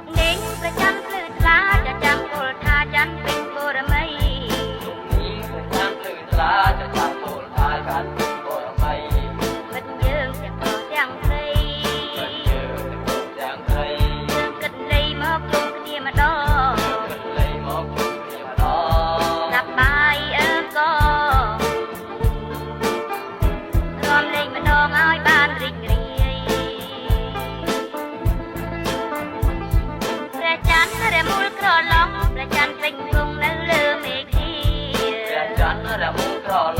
លោកនាងប្រចាំភ្លឺថ្លាจะចាំពលថាច័ន្ទពេញបរមីលោកនាងប្រចាំភ្លឺថ្លាจะចាំពលថាច័ន្ទពេញបរមីមិត្តយើងទាំងប្រុសទាំងស្រីមិត្តយើងទាំងប្រុសទាំងស្រីយើងគិតលៃមកជុំគ្នាម្ដងគិតលៃមកជុំគ្នាម្ដងសប្បាយក៏រំលែងម្ដងឲ្យបានរីករាយព្រះច័ន្ទរមូលក្រឡំព្រះច័ន្ទពេញគង់នៅលើមេឃាព្រះច័ន្ទរមូលក្រឡ